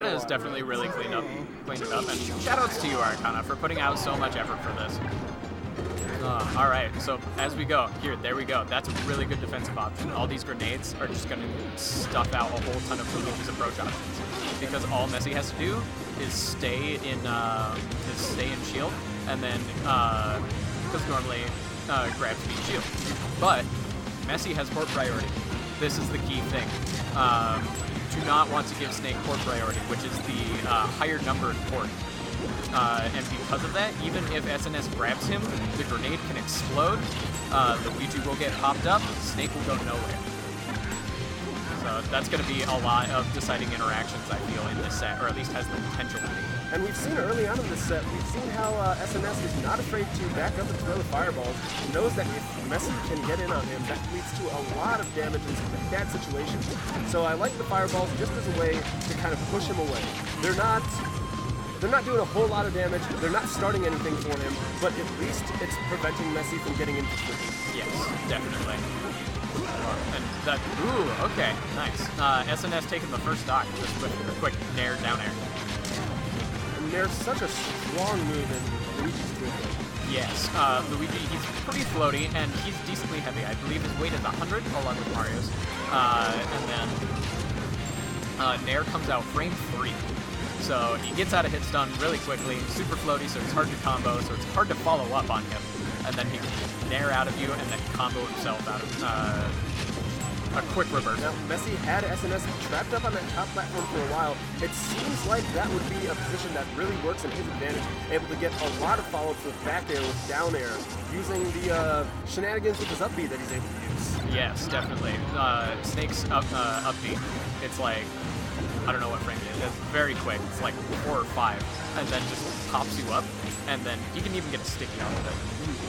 It is definitely really cleaned it up, and shoutouts to you, Arcana, for putting out so much effort for this. All right, so as we go, there we go. That's a really good defensive option. All these grenades are just going to stuff out a whole ton of Luigi's approach options, because all Messi has to do is stay in shield, and then because normally grab to beat shield, but Messi has port priority. This is the key thing. Do not want to give Snake port priority, which is the higher numbered port. And because of that, even if SnS grabs him, the grenade can explode, Luigi will get popped up, Snake will go nowhere. So that's going to be a lot of deciding interactions, I feel, in this set, or at least has the potential to be. And we've seen early on in this set, we've seen how SnS is not afraid to back up and throw fireballs. He knows that if Messi can get in on him, that leads to a lot of damage in some bad situations. So I like the fireballs just as a way to kind of push him away. They're not doing a whole lot of damage, they're not starting anything for him, but at least it's preventing Messi from getting into switches. Yes, definitely. And that, ooh, okay, nice. SnS taking the first stock just with a quick nair, down air. And there's such a strong move in Luigi's toolkit. Yes, Luigi, he's pretty floaty, and he's decently heavy. I believe his weight is 100, along with Mario's. And then nair comes out frame 3. So he gets out of hit stun really quickly, super floaty, so it's hard to combo, so it's hard to follow up on him. And then he can nair out of you and then combo himself out of a quick reverse. Now, Messi had SnS trapped up on that top platform for a while. It seems like that would be a position that really works in his advantage, able to get a lot of follow-ups with back air, with down air, using the shenanigans with his up B that he's able to use. Yes, definitely. Snake's up B, it's like, I don't know what frame it is. It's very quick. It's like 4 or 5, and then just pops you up, and then he can even get a sticky out of it.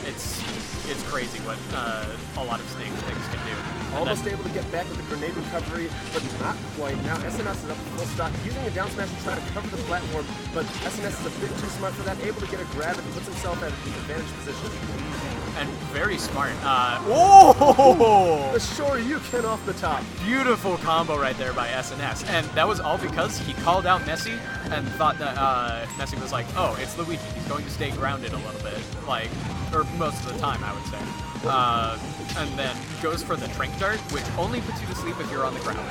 It's crazy what a lot of Snake things can do. Almost able to get back with the grenade recovery, but not quite. Now SnS is up to full stock, using a down smash to try to cover the platform, but SnS is a bit too smart for that, able to get a grab and puts himself at an advantage position. And very smart. Whoa! The Shoryuken off the top. Beautiful combo right there by SnS. And that was all because he called out Messi and thought that Messi was like, oh, it's Luigi. He's going to stay grounded a little bit. Like, or most of the time, I would say. And then goes for the Trank Dart, which only puts you to sleep if you're on the ground.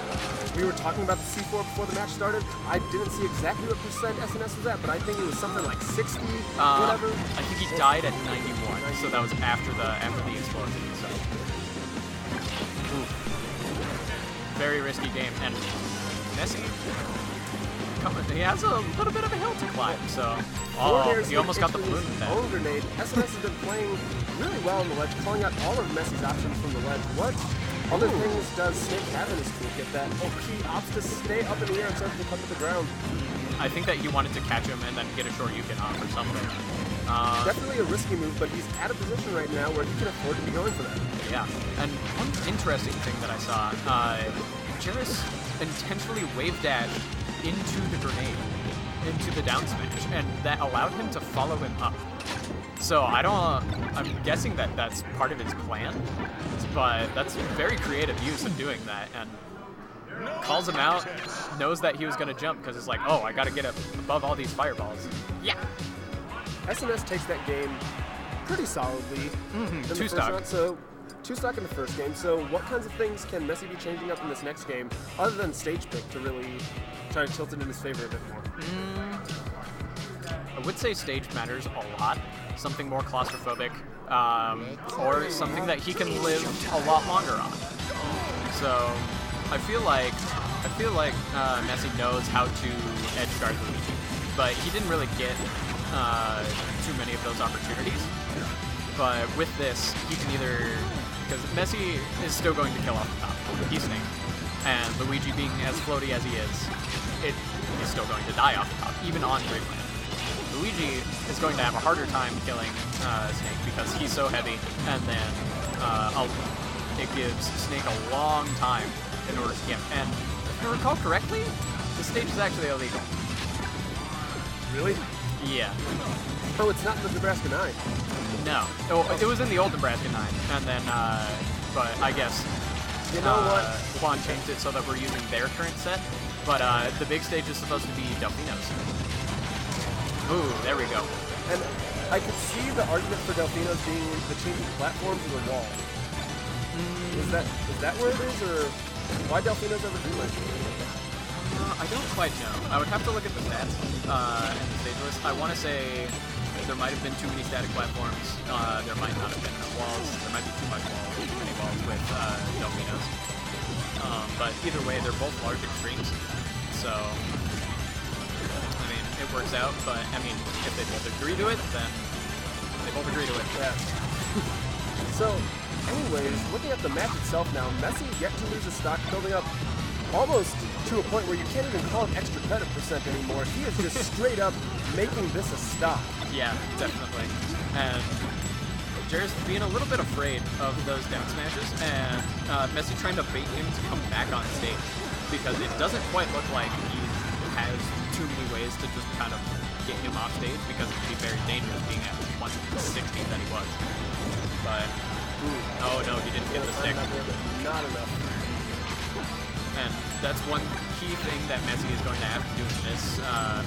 We were talking about the C4 before the match started. I didn't see exactly what percent SnS was at, but I think it was something like 60, whatever. I think he died at 91, so that was after the explosion. So, very risky game, and Messi, he has a little bit of a hill to climb. So, he almost got the balloon with that. Own grenade. SnS has been playing really well on the ledge, calling out all of Messi's options from the ledge. What other things does Snake have in his toolkit that he opts to stay up in the air instead of to come to the ground? I think that he wanted to catch him and then get a Shoryuken off or something. Definitely a risky move, but he's at a position right now where he can afford to be going for that. Yeah, and one interesting thing that I saw, Jairus intentionally wave dashed into the grenade, into the down smash, and that allowed him to follow him up. So I'm guessing that that's part of his plan, but that's very creative use of doing that, and calls him out, knows that he was going to jump because it's like, oh, I got to get up above all these fireballs. Yeah. SnS takes that game pretty solidly. In the 2 stock. Round, so 2 stock in the first game. So what kinds of things can Messi be changing up in this next game, other than stage pick, to really try to tilt it in his favor a bit more? I would say stage matters a lot. Something more claustrophobic, or something that he can live a lot longer on. So I feel like Messi knows how to edge guard Luigi, but he didn't really get too many of those opportunities. But with this, he can either, because Messi is still going to kill off the top. He's Snake, and Luigi being as floaty as he is, he's still going to die off the top, even on Dreamland. Luigi is going to have a harder time killing Snake because he's so heavy, and then it gives Snake a long time in order to get him. And if I recall correctly, this stage is actually illegal. Really? Yeah. Oh, it's not in the Nebraska 9. No. It was in the old Nebraska 9, and then, but I guess you know what? Juan changed it so that we're using their current set. But the big stage is supposed to be Delfino's. Ooh, there we go. And I could see the argument for Delfino's being the changing platforms of the wall. Is that where it is, or why Delfino's over Dreamland? I don't quite know. I would have to look at the stats and the stage list. I want to say there might have been too many static platforms. There might not have been enough walls. There might be too much walls, too many walls with Delfino's. But either way, they're both large extremes. So, I mean, it works out. But, I mean, if they both agree to it, then they both agree to it. Yeah. So, anyways, looking at the match itself now, Messi yet to lose his stock, building up almost to a point where you can't even call it extra credit percent anymore. He is just straight up making this a stock. Yeah, definitely. And Jair's being a little bit afraid of those down smashes, and Messi trying to bait him to come back on stage, because it doesn't quite look like he has too many ways to just kind of get him off stage, because it would be very dangerous being at 160 that he was. But, oh no, he didn't get the stick. Not enough. And that's one key thing that Messi is going to have to do in this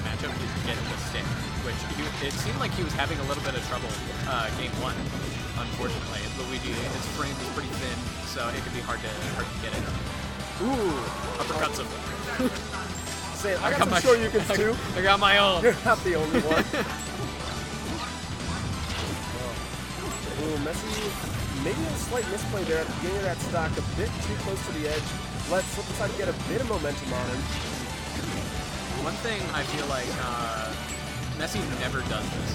matchup, is get the stick, which it seemed like he was having a little bit of trouble game one, unfortunately. Luigi, his frame is pretty thin, so it could be hard to get it. Ooh. Uppercuts him. Say, I got some Shoryukens too. I got my own. You're not the only one. Ooh, Messi, maybe a slight misplay there at the beginning of that stock, a bit too close to the edge. Let's flip aside to get a bit of momentum on him. One thing I feel like Messi never does this.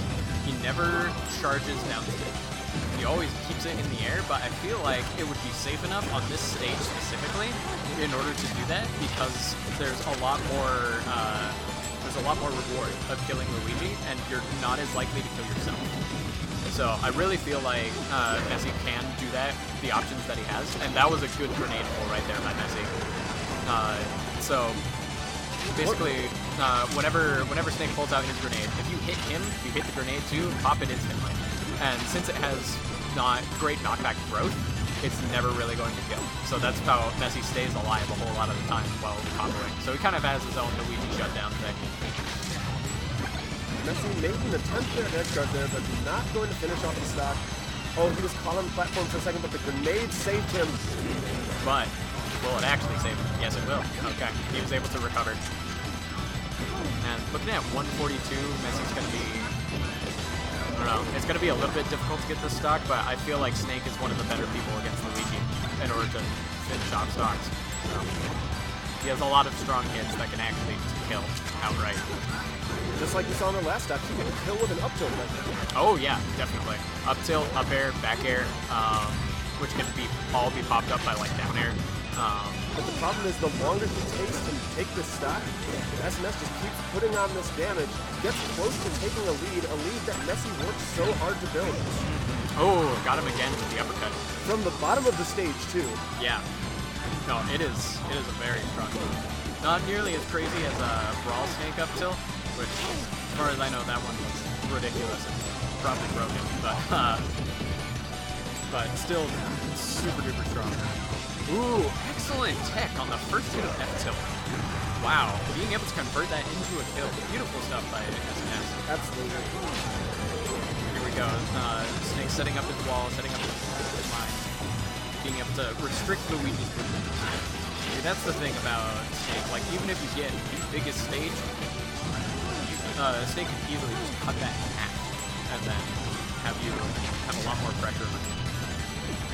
He never charges down stage. He always keeps it in the air, but I feel like it would be safe enough on this stage specifically in order to do that, because there's a lot more reward of killing Luigi, and you're not as likely to kill yourself. So I really feel like Messi can do that, the options that he has, and that was a good grenade pull right there by Messi. So basically, whenever Snake pulls out his grenade, if you hit him, you hit the grenade too, pop it instantly. And since it has not great knockback growth, it's never really going to kill. So that's how Messi stays alive a whole lot of the time while comboing. So he kind of has his own Luigi shutdown thing. Messi making an attempt there at edge guard there, but not going to finish off the stock. Oh, he was caught on the platform for a second, but the grenade saved him. But will it actually save him? Yes, it will. Okay, he was able to recover. And looking at 142, Messi's going to be, I don't know, it's going to be a little bit difficult to get this stock, but I feel like Snake is one of the better people against Luigi in order to finish off stocks. So, he has a lot of strong hits that can actually kill outright. Just like you saw in the last stock, he can kill with an up tilt method. Oh yeah, definitely. Up tilt, up air, back air, which can all be popped up by like down air. But the problem is, the longer he takes to take this stock, SnS just keeps putting on this damage, gets close to taking a lead that Messi worked so hard to build. Oh, got him again with the uppercut. From the bottom of the stage, too. Yeah. No, it is a very strong move. Not nearly as crazy as a Brawl Snake up tilt, which, as far as I know, that one was ridiculous and probably broken, but still super duper strong. Ooh, excellent tech on the first hit of F-tilt. Wow, being able to convert that into a kill. Beautiful stuff by SnS. Absolutely. Here we go. Snake setting up his wall, setting up his line. Being able to restrict Luigi's movement. See, that's the thing about Snake. Like, even if you get the biggest stage, Snake can easily just cut that in half and then have you have a lot more pressure on you.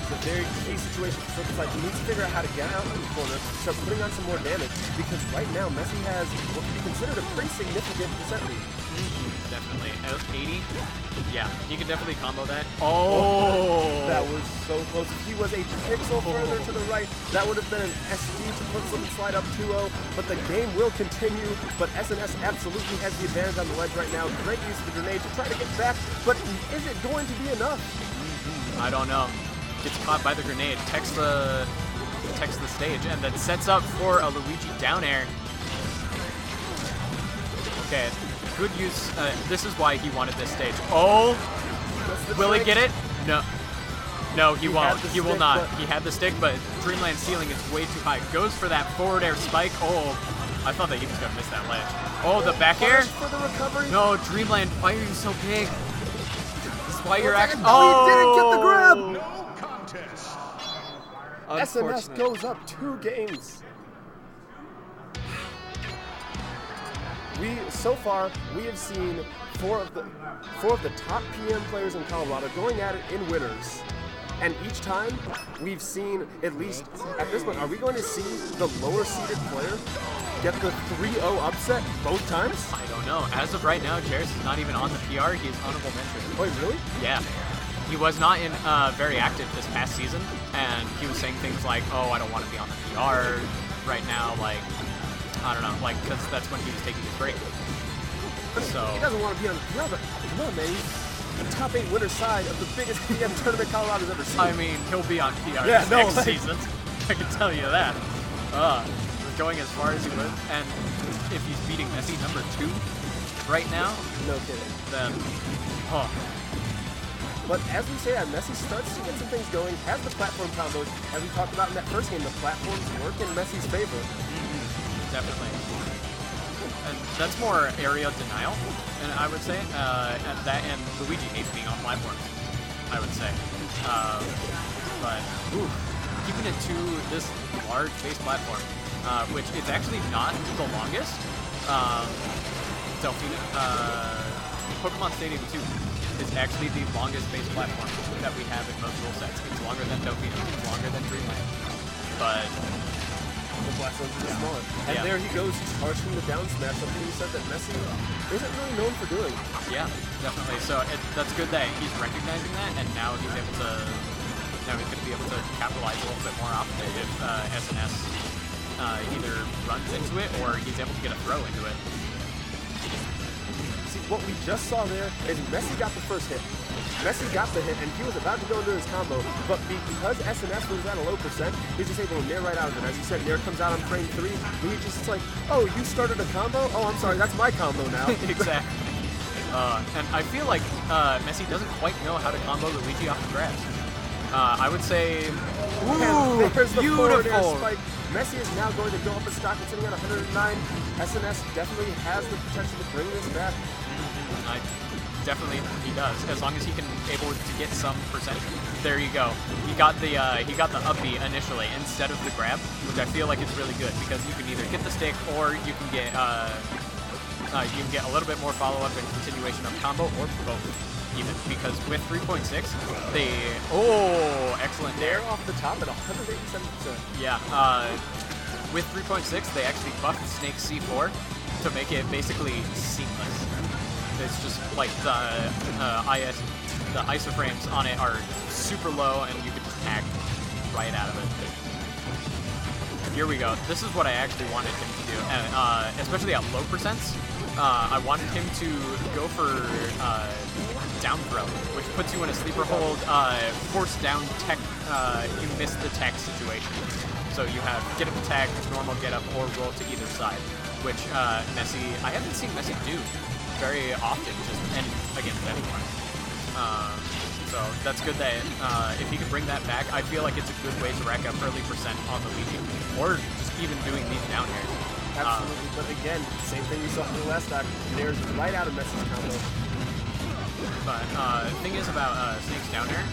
It's a very key situation for Silkside. He needs to figure out how to get out of the corner, start putting on some more damage, because right now Messi has what could be considered a pretty significant percent lead. Definitely. 80? Yeah, he could definitely combo that. Oh! That was so close. If he was a pixel further to the right, that would have been an SD to put slip and slide up 2-0, but the game will continue. But SnS absolutely has the advantage on the ledge right now. Great use of the grenade to try to get back, but is it going to be enough? I don't know. Gets caught by the grenade, techs the stage, and then sets up for a Luigi down air. Okay, good use. This is why he wanted this stage. Oh, will he get it? No. No, he won't. He will not. He had the stick, but Dreamland ceiling is way too high. Goes for that forward air spike. Oh, I thought that he was going to miss that ledge. Oh, the back air? For the recovery. No, Dreamland, why are you so big? This is why you're actually... Oh, he didn't get the grab! No contest. SnS goes up 2 games. So far, we have seen four of the top PM players in Colorado going at it in winners. And each time, we've seen, at least at this point, are we going to see the lower seeded player get the 3-0 upset both times? I don't know. As of right now, Jairus is not even on the PR. He is honorable mention. Wait, really? Yeah. He was not in very active this past season, and he was saying things like, oh, I don't want to be on the PR right now, like, I don't know, like, because that's when he was taking his break. So he doesn't want to be on the PR, but come on, man. The top 8 winner side of the biggest PM tournament Colorado's ever seen. I mean, he'll be on PR next season. I can tell you that. Going as far as he would, and if he's beating Messi number 2 right now, no kidding. Then, But as we say that, Messi starts to get some things going, has the platform combos. As we talked about in that first game, the platforms work in Messi's favor. Definitely. And that's more area denial, and I would say, and Luigi hates being on platforms, I would say. But keeping it to this large base platform, which is actually not the longest. Pokemon Stadium 2 is actually the longest base platform that we have in most rule sets. It's longer than Delphino, it's longer than Dreamland. But the platforms are smaller. And there he goes charging the down smash, something he said that Messi isn't really known for doing. Yeah, definitely. So that's good that he's recognizing that, and now he's able to. Now he's going to be able to capitalize a little bit more often if SnS either runs into it or he's able to get a throw into it. See, what we just saw there is Messi got the first hit. Messi got the hit, and he was about to go into his combo, but because SnS was at a low percent, he's just able to nair right out of it. As you said, nair comes out on frame 3, and he's just like, oh, you started a combo? Oh, I'm sorry, that's my combo now. Exactly. And I feel like Messi doesn't quite know how to combo Luigi off the grass. I would say, ooh, there's the forward air beautiful. spike. Messi is now going to go up a stock and sitting at 109. SnS definitely has the potential to bring this back. Definitely he does, as long as he can able to get some percentage. There you go. He got the up B initially instead of the grab, which I feel like is really good because you can either get the stick or you can get a little bit more follow up and continuation of combo, or both even, because with 3.6 they excellent there Off the top at 187%. Yeah, with 3.6 they actually buffed Snake C4 to make it basically seamless. It's just like the isoframes on it are super low, and you can just hack right out of it. Here we go. This is what I actually wanted him to do, and especially at low percents, I wanted him to go for down throw, which puts you in a sleeper hold, force down tech. You miss the tech situation. So you have get up attack, normal get up, or roll to either side, which Messi, I haven't seen Messi do very often, just against anyone. So that's good that if he can bring that back, I feel like it's a good way to rack up early percent on the Luigi, or just even doing these down airs. Absolutely, but again, same thing we saw from the last stock. There's right out of Messi's combo. But the thing is about Snake's down air,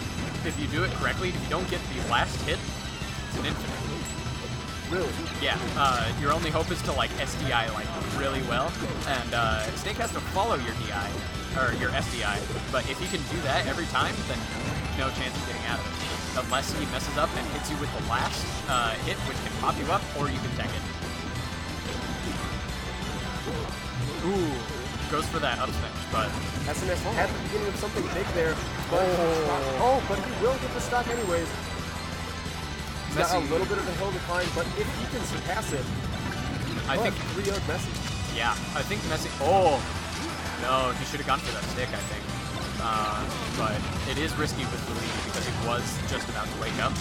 if you do it correctly, if you don't get the last hit, it's an infinite. Really? Yeah, your only hope is to like SDI like really well, and Snake has to follow your DI, or your SDI, but if he can do that every time, then no chance of getting out of it. Unless he messes up and hits you with the last hit, which can pop you up, or you can tech it. Ooh, goes for that up smash, but SnS had the beginning of something big there, but but he will get the stock anyways. He's got a little bit of a hill to climb, but if he can surpass it, I think 3-0 Messi. Yeah, I think Messi. Oh no, he should have gone for that stick, I think. But it is risky with Luigi because he was just about to wake up.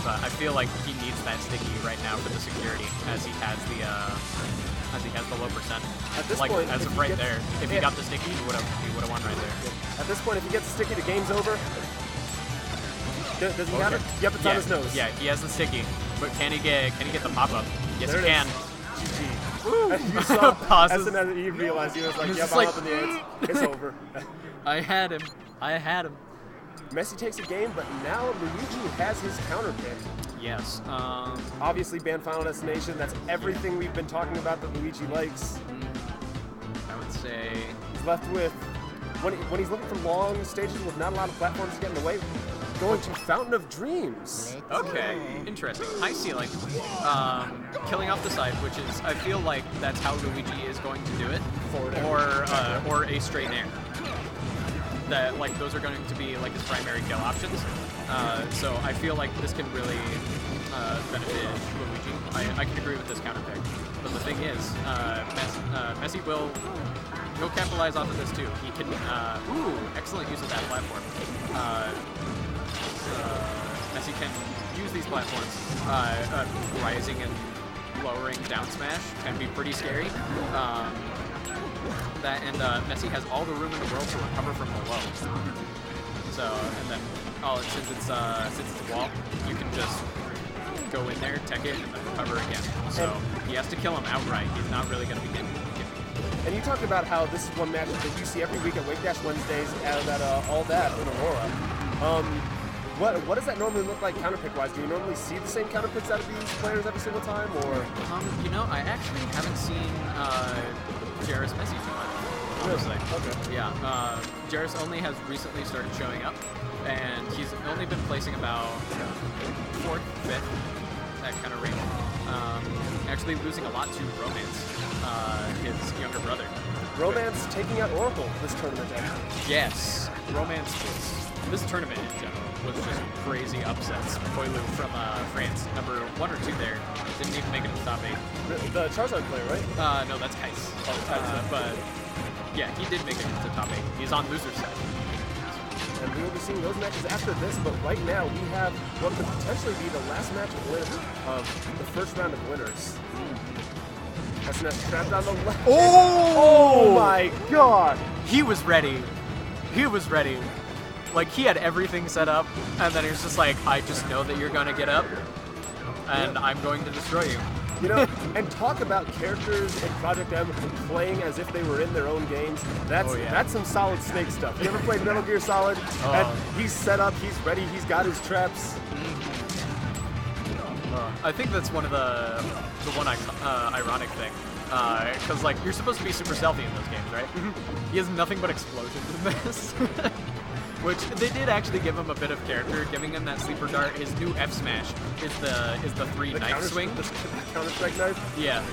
But I feel like he needs that sticky right now for the security, as he has the low percent. At this like, point, as of right there, if he got the sticky, he would have won right there. At this point, if he gets the sticky, the game's over. Does he have it? Yep, it's on his nose. Yeah, he has the sticky, but can he get the pop up? Yes, he can. GG. Woo. And you saw Pauses. SnS, he realized, he was like, He's yep, just I'm like, up in the ants. It's over. I had him. I had him. Messi takes a game, but now Luigi has his counter pick. Yes. Obviously, banned Final Destination. That's everything we've been talking about that Luigi likes. I would say... He's left with, when he's looking for long stages with not a lot of platforms to get in the way, going to Fountain of Dreams. Okay, interesting. High ceiling. Killing off the side, which is, I feel like that's how Luigi is going to do it. Or a straight nair. That, like, those are going to be like his primary kill options. So I feel like this can really benefit Luigi. I can agree with this counter pick. But the thing is, Messi will capitalize off of this too. He can, excellent use of that platform. Messi can use these platforms. Rising and lowering down smash can be pretty scary. Messi has all the room in the world to recover from the low. So, and then, since it's a wall, you can just go in there, tech it, and then recover again. So he has to kill him outright. He's not really going to be getting. And you talked about how this is one match that you see every week at Wake Dash Wednesdays out at All That in Aurora. What does that normally look like counter pick wise? Do you normally see the same counter picks out of these players every single time, or? You know, I actually haven't seen Jairus Messi too much. Honestly. Okay. Yeah. Jairus only has recently started showing up, and he's only been placing about 4th, 5th, that kind of range. Actually losing a lot to Romance, his younger brother. Romance taking out Oracle this tournament, actually. Yes. Romance this tournament in general was just crazy upsets. Koilu from France, number 1 or 2 there, didn't even make it to top 8. The Charizard player, right? No, that's Kais. But yeah, he did make it to top 8. He's on loser side. And we will be seeing those matches after this, but right now we have what could potentially be the last match of the first round of winners. SnS trapped on the left. Oh my god! He was ready. He was ready. Like, he had everything set up, and then he was just like, I just know that you're going to get up, and I'm going to destroy you. You know, and talk about characters in Project M playing as if they were in their own games. That's some solid Snake stuff. You ever played Metal Gear Solid? And he's set up, he's ready, he's got his traps. I think that's one of the one ironic thing. Because, like, you're supposed to be super stealthy in those games, right? He has nothing but explosions in this. Which they did actually give him a bit of character, giving him that sleeper dart. His new F smash is the 3 knife swing. The counter-strike knife? Yeah.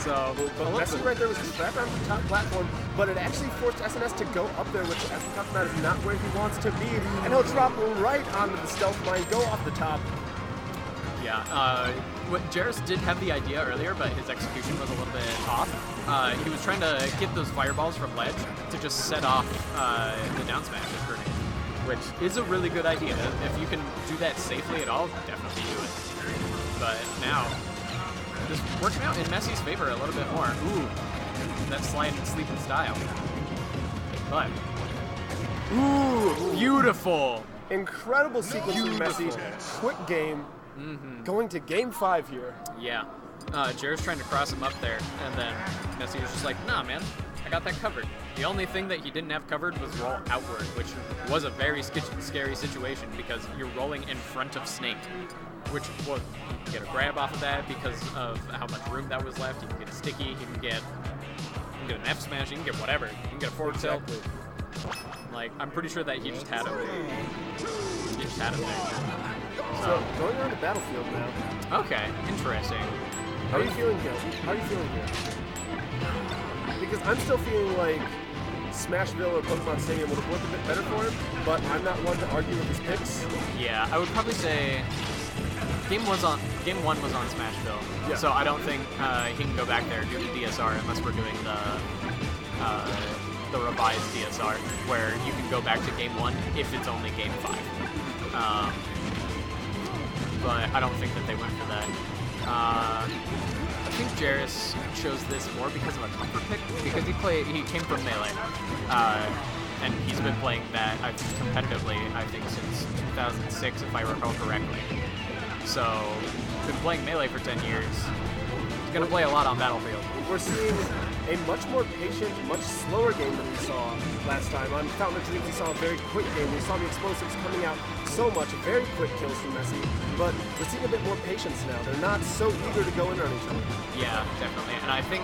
So, but Messi right there was trapped on the top platform, but it actually forced SnS to go up there, which, as we talked about, is not where he wants to be. And he'll drop right onto the stealth mine, go off the top. Yeah, Jairus did have the idea earlier, but his execution was a little bit off. He was trying to get those fireballs from ledge to just set off the down smash grenade, which is a really good idea. If you can do that safely at all, definitely do it. But now, just working out in Messi's favor a little bit more. Ooh, that slide and sleep in style. But, ooh, beautiful. Incredible sequence from Messi. Quick game. Going to game 5 here. Yeah. Jairus trying to cross him up there, and then Messi was just like, nah, man, I got that covered. The only thing that he didn't have covered was roll outward, which was a very scary situation because you're rolling in front of Snake, which you can get a grab off of that because of how much room that was left. You can get sticky, you can get an F smash, you can get whatever. You can get a forward tilt. Like, I'm pretty sure that he just had him. He just had him there. So, going on the battlefield now. Okay, interesting. How are you feeling here? How are you feeling here? Because I'm still feeling like Smashville or Pokemon Stadium would have worked a bit better for him, but I'm not one to argue with his picks. Yeah, I would probably say Game 1 was on Smashville, yeah. So I don't think he can go back there due to DSR unless we're doing the revised DSR, where you can go back to Game 1 if it's only Game 5. But I don't think that they went for that. I think Jairus chose this more because of a comfort pick, because he came from Melee, and he's been playing that competitively, I think, since 2006, if I recall correctly. So, been playing Melee for 10 years, He's going to play a lot on Battlefield. We're seeing a much more patient, much slower game than we saw last time. On Fountain of Dreams, we saw a very quick game. We saw the explosives coming out so much, very quick kills from Messi, but we're seeing a bit more patience now. They're not so eager to go in on each other. Yeah, definitely. And I think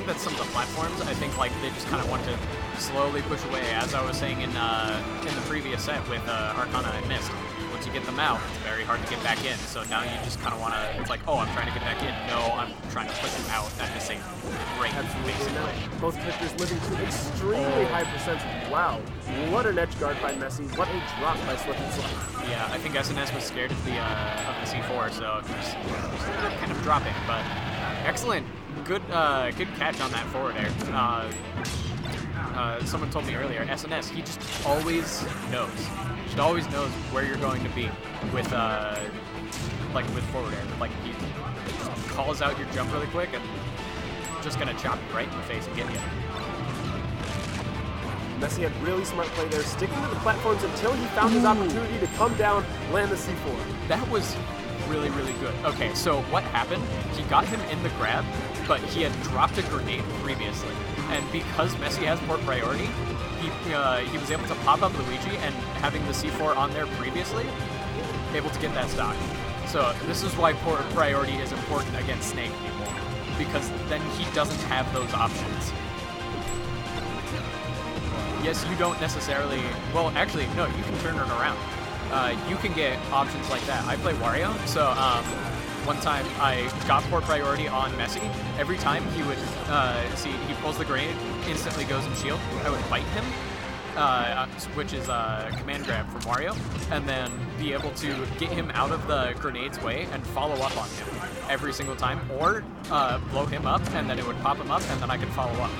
that's some of the platforms. I think like they just kind of want to slowly push away. As I was saying in the previous set with Arcana and Mist, once you get them out, it's very hard to get back in. So now you just kind of want to. It's like, oh, I'm trying to get back in. No, I'm trying to push them out at the same rate. Basically. Both characters living to extremely high percents. Wow, what an edge guard by Messi. What a drop by Slip and Slide. Yeah, I think SnS was scared of the C4, so just kind of dropping. But excellent, good catch on that forward air. Someone told me earlier, SnS, he just always knows. He always knows where you're going to be with with forward air. Like he just calls out your jump really quick and just gonna chop you right in the face and get you. Messi had really smart play there, sticking to the platforms until he found his opportunity to come down, land the C4. That was really, really good. Okay, so what happened? He got him in the grab, but he had dropped a grenade previously. And because Messi has port priority, he was able to pop up Luigi and having the C4 on there previously, able to get that stock. So this is why port priority is important against Snake people, because then he doesn't have those options. Yes, you don't necessarily... Well, actually, no, you can turn it around. You can get options like that. I play Wario, so one time I got port priority on Messi. Every time he would, he pulls the grenade, instantly goes in shield. I would bite him, which is command grab from Wario, and then be able to get him out of the grenade's way and follow up on him every single time, or blow him up, and then it would pop him up, and then I could follow up.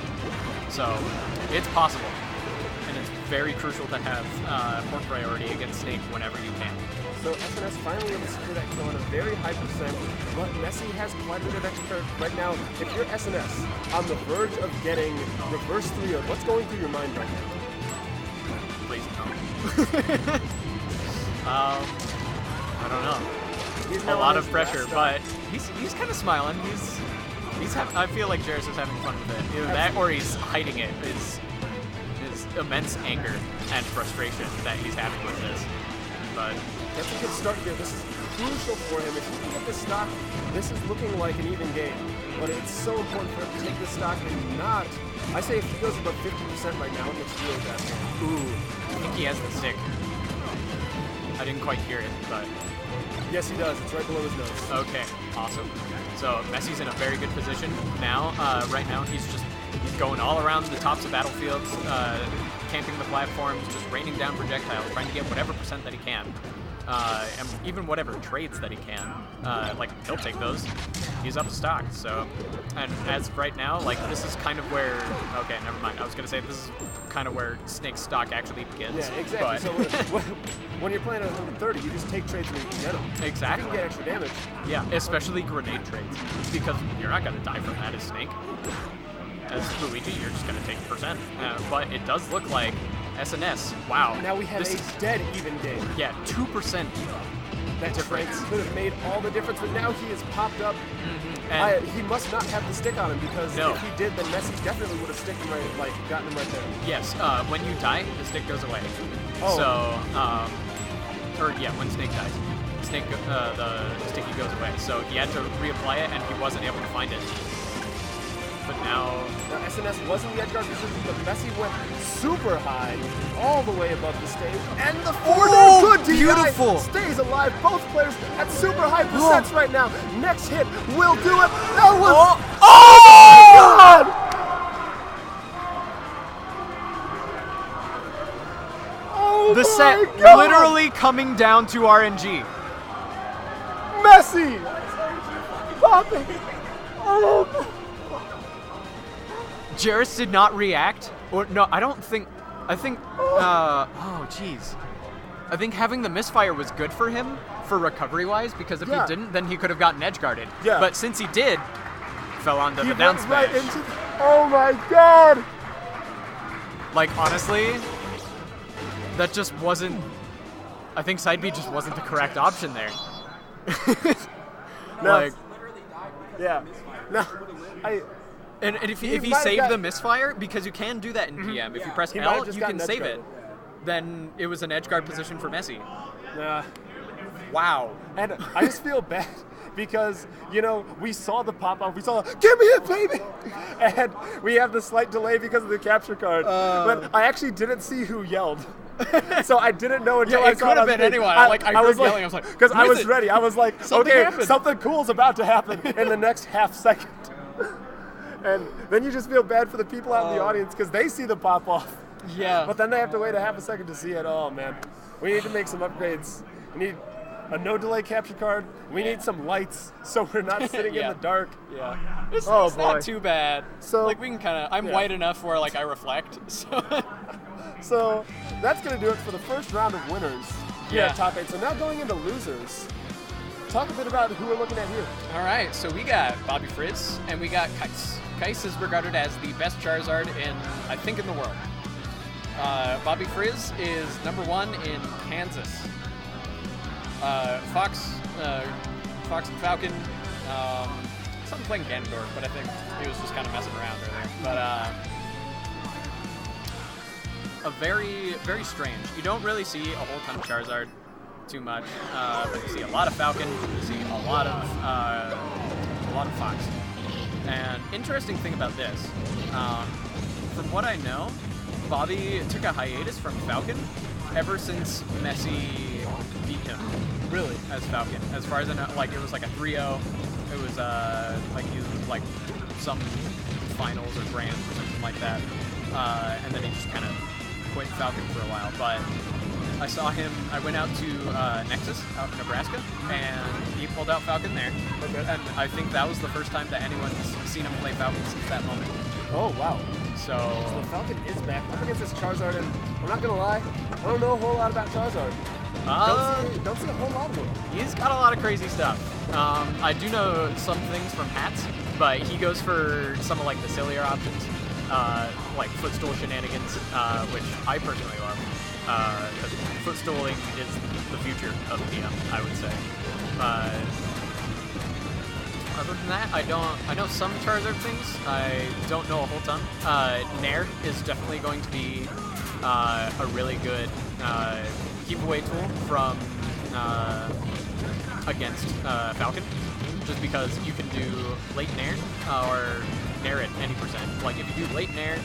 So it's possible. Very crucial to have port priority against Snake whenever you can. So SnS finally able to secure that kill on a very high percent, but Messi has quite a bit of extra right now. If you're SnS on the verge of getting reverse 3-0, what's going through your mind right now? Please no. I don't know. A lot of pressure, but he's kind of smiling. I feel like Jarrus is having fun with it. Either that or he's hiding it. His immense anger and frustration that he's having with this. But that's a good start here. This is crucial for him. If he can get this stock, this is looking like an even game. But it's so important for him to take this stock and not... I say if he goes above 50% right now, it looks really bad. Ooh, I think he has the stick. I didn't quite hear it, but... Yes, he does. It's right below his nose. Okay, awesome. So Messi's in a very good position now. Right now, he's going all around the tops of battlefields, camping the platforms, just raining down projectiles, trying to get whatever percent that he can, and even whatever trades that he can. Like, he'll take those. He's up stock, so... And as of right now, like, this is kind of where... Okay, never mind. I was going to say this is kind of where Snake's stock actually begins. Yeah, exactly. But So when you're playing at 130, you just take trades when you can get them. Exactly. You can get extra damage. Yeah, especially grenade trades, because you're not going to die from that as Snake. As Luigi, you're just going to take percent. But it does look like SnS, wow. Now we have a dead even game. Yeah, 2% that difference could have made all the difference, but now he has popped up. He must not have the stick on him, because if he did, then Messi definitely would have gotten him right there. Yes, when you die, the stick goes away. Oh. So, when Snake dies, the sticky goes away. So he had to reapply it, and he wasn't able to find it. But now SnS was in the edge guard position, but Messi went super high, all the way above the stage, and the forward good beautiful stays alive. Both players at super high percents right now. Next hit will do it. That was my God! The set literally coming down to RNG. Messi popping. Oh. Jarrus did not react, or no, I think, oh jeez. I think having the misfire was good for him, for recovery-wise, because if he didn't, then he could have gotten edge-guarded. Yeah. But since he did, fell onto the down smash. Right into oh my God! Like, honestly, that just wasn't, I think side B just wasn't the correct option there. Like, Yeah. No, And if He he might have saved got- the misfire, because you can do that in PM. If you press He might have L, just you gotten can save edge it. Then it was an edge guard position for Messi. Nah. Wow. And I just feel bad because, you know, we saw the pop-off. We saw, give me it, baby! And we have the slight delay because of the capture card. But I actually didn't see who yelled. So I didn't know until Yeah, I it saw could it have on been screen. anyone. I heard yelling. I was like, because who I is was it? ready. I was like, Something okay, happened. something cool's about to happen in the next half second. And then you just feel bad for the people out in the audience because they see the pop-off. Yeah. But then they have to wait a half a second to see it. Oh, man. We need to make some upgrades. We need a no-delay capture card. We need some lights so we're not sitting Yeah. in the dark. Yeah. It's boy. not too bad. So- like we can kind of. I'm yeah. white enough where like I reflect. So. So that's going to do it for the first round of winners here Yeah. at Top 8. So now going into losers. Talk a bit about who we're looking at here. All right, so we got Bobby Frizz and we got Kais. Kais is regarded as the best Charizard I think, in the world. Bobby Frizz is #1 in Kansas. Fox and Falcon. Something playing Ganondorf, but I think he was just kind of messing around earlier. But a very, very strange. You don't really see a whole ton of Charizard too much, but you see a lot of Falcon. You see a lot of Fox. And interesting thing about this, from what I know, Bobby took a hiatus from Falcon ever since Messi beat him. Really? As Falcon. As far as I know, like it was like a 3-0. It was like he was like some finals or grands or something like that. And then he just kind of quit Falcon for a while. But I saw him, I went out to Nexus out in Nebraska, and he pulled out Falcon there. Okay. And I think that was the first time that anyone's seen him play Falcon since that moment. Oh, wow. So The Falcon is back up against this Charizard, and I'm not going to lie, I don't know a whole lot about Charizard. Don't see a whole lot of him. he's got a lot of crazy stuff. I do know some things from hats, but he goes for some of like the sillier options, like footstool shenanigans, which I personally love, because footstooling is the future of PM, I would say. Other than that, I know some Charizard things. I don't know a whole ton. Nair is definitely going to be a really good keep away tool from against Falcon, just because you can do late Nair or Nair at any percent. Like if you do late Nair,